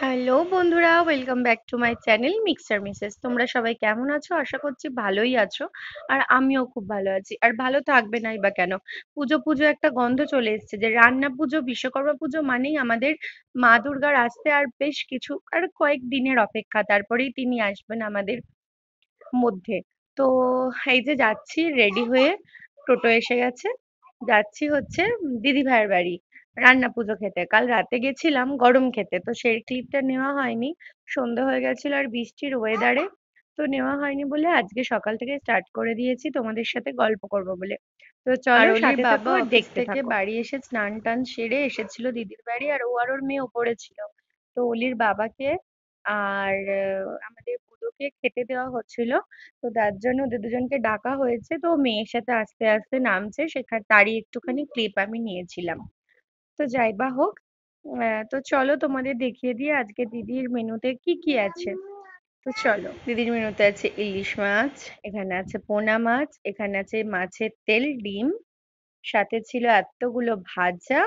Hello বন্ধুরা, welcome back to my channel mixer Mrs. তোমরা সবাই কেমন আছো? আশা করছি ভালোই আছো। আর আমিও খুব ভালো আছি। আর ভালো থাকবে নাই বা কেন? পুজো পুজো একটা গন্ধ চলে এসেছে, যে রান্না পুজো, বিশ্বকর্মা পুজো মানেই আমাদের মা দুর্গার আসতে আর বেশ কিছু আর কয়েক দিনের অপেক্ষা, তারপরেই তিনি আসবেন আমাদের মধ্যে। তো এই যে যাচ্ছি রেডি হয়ে, টোটো এসে গেছে, যাচ্ছি হচ্ছে দিদি ভাইয়ের বাড়ি রান্না পুজো খেতে। কাল রাতে গেছিলাম গরম খেতে, তো সেই ক্লিপটা নেওয়া হয়নি, সন্ধে হয়ে গেছিল আর বৃষ্টির ওয়েদারে, তো নেওয়া হয়নি বলে আজকে সকাল থেকে স্টার্ট করে দিয়েছি তোমাদের সাথে গল্প করব বলে। তো আর চলো অলির সাথে থাকো বাবা আর অফিস দেখতে থেকে থাকো। বাড়ি এসে স্নান টান সেরে এসেছিল দিদির বাড়ি, আর ও আর ওর মেয়ে ওপরে ছিল। তো অলির বাবাকে আর আমাদের বুড়োকে খেতে দেওয়া হচ্ছিল, তো তার জন্য ওদের দুজনকে ডাকা হয়েছে। তো মেয়ের সাথে আস্তে আস্তে নামছে, সেখানে তারই একটুখানি ক্লিপ আমি নিয়েছিলাম। তো যাই বা হোক, তো চলো তোমাদের দেখিয়ে দিয়ে আজকে দিদির মেনুতে কি কি আছে। তো চলো, দিদির মেনুতে আছে ইলিশ মাছ, এখানে আছে পোনা মাছ, এখানে আছে মাছের তেল, ডিম, সাথে ছিল এতগুলো ভাজা,